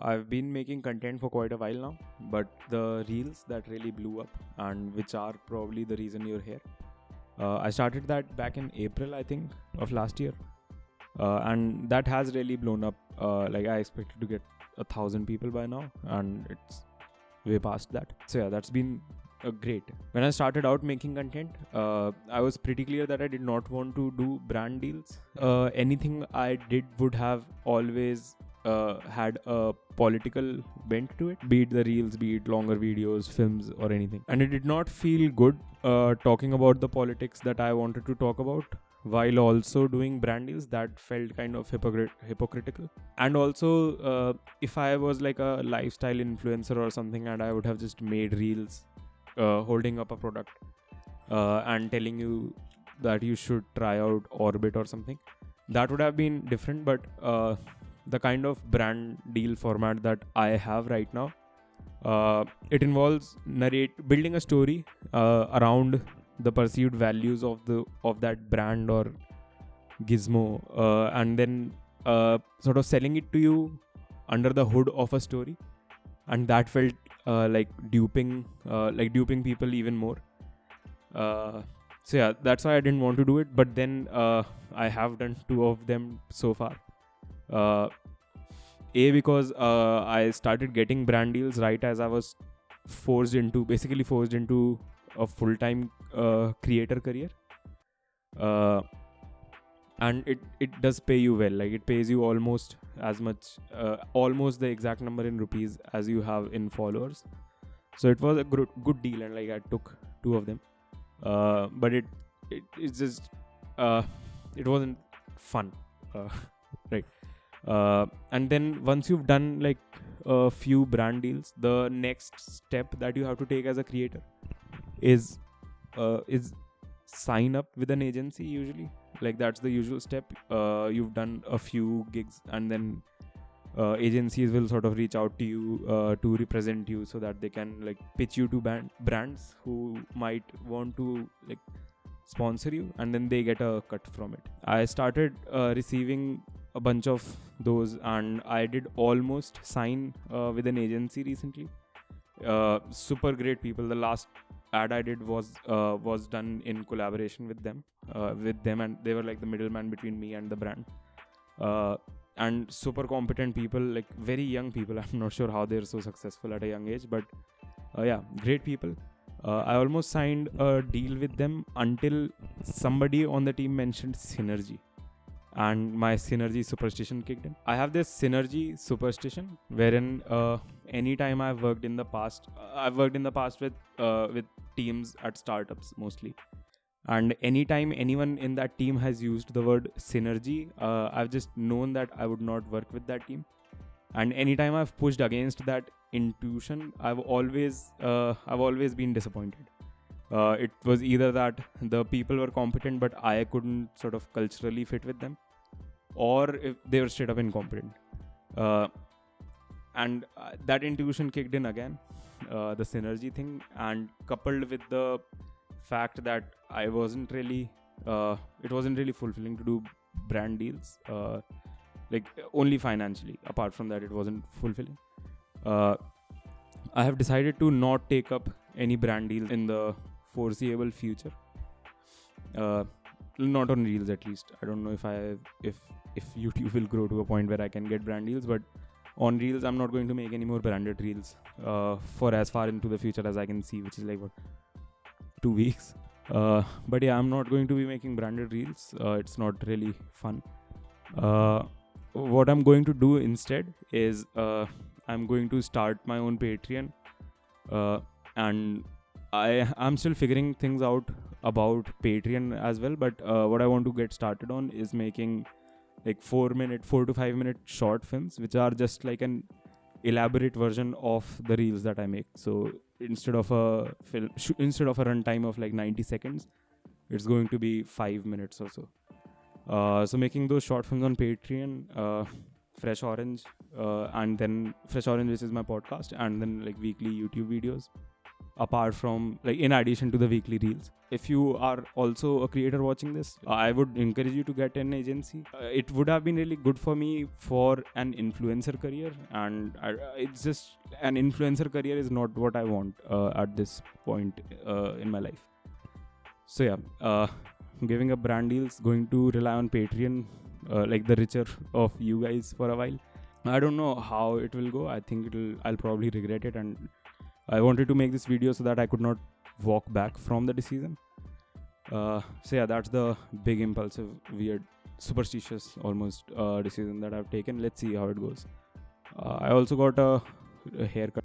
I've been making content for quite a while now, but the reels that really blew up and which are probably the reason you're here. I started that back in April, I think, of last year, and that has really blown up. Like I expected to get 1,000 people by now, and it's way past that. So yeah, that's been great. When I started out making content, I was pretty clear that I did not want to do brand deals. Anything I did would have always had a political bent to it, be it the reels, be it longer videos, films, or anything. And it did not feel good talking about the politics that I wanted to talk about while also doing brand deals. That felt kind of hypocritical. And also, if I was like a lifestyle influencer or something and I would have just made reels holding up a product and telling you that you should try out Orbit or something, that would have been different. But the kind of brand deal format that I have right now, it involves building a story around the perceived values of that brand or gizmo, and then sort of selling it to you under the hood of a story. And that felt like duping people even more. So yeah, that's why I didn't want to do it. But then I have done 2 of them so far. Because I started getting brand deals right as I was forced into a full-time creator career. And it does pay you well. Like it pays you almost as much, almost the exact number in rupees as you have in followers. So it was a good deal, and like I took 2 of them. But it's just it wasn't fun, right? And then once you've done like a few brand deals, the next step that you have to take as a creator is sign up with an agency. Usually, like that's the usual step. You've done a few gigs, and then agencies will sort of reach out to you to represent you, so that they can like pitch you to brands who might want to like sponsor you, and then they get a cut from it. I started receiving a bunch of those, and I did almost sign with an agency recently. Super great people. The last ad I did was done in collaboration with them, and they were like the middleman between me and the brand. And super competent people, like very young people. I'm not sure how they're so successful at a young age, but yeah, great people. I almost signed a deal with them until somebody on the team mentioned synergy, and my synergy superstition kicked in. I have this synergy superstition wherein anytime I've worked in the past with teams at startups mostly, and anytime anyone in that team has used the word synergy, I've just known that I would not work with that team. And anytime I've pushed against that intuition, I've always been disappointed. It was either that the people were competent but I couldn't sort of culturally fit with them, or if they were straight up incompetent. And that intuition kicked in again, the synergy thing, and coupled with the fact that it wasn't really fulfilling to do brand deals, like only financially. Apart from that, it wasn't fulfilling. I have decided to not take up any brand deals in the foreseeable future. Not on reels, at least. I don't know if YouTube will grow to a point where I can get brand deals, but on reels, I'm not going to make any more branded reels for as far into the future as I can see, which is like 2 weeks. But yeah, I'm not going to be making branded reels. It's not really fun. What I'm going to do instead is I'm going to start my own Patreon, and I'm still figuring things out about Patreon as well. But what I want to get started on is making like 4 to 5 minute short films, which are just like an elaborate version of the reels that I make. So instead of a runtime of like 90 seconds, it's going to be 5 minutes or so. So making those short films on Patreon, Fresh Orange, and then Fresh Orange, which is my podcast, and then like weekly YouTube videos. apart from, like, in addition to the weekly reels. If you are also a creator watching this, I would encourage you to get an agency. It would have been really good for me for an influencer career, and it's just, an influencer career is not what I want at this point in my life. So yeah, giving up brand deals, going to rely on Patreon, like the richer of you guys for a while. I don't know how it will go. I think I'll probably regret it, and I wanted to make this video so that I could not walk back from the decision. So yeah, that's the big, impulsive, weird, superstitious almost decision that I've taken. Let's see how it goes. I also got a haircut.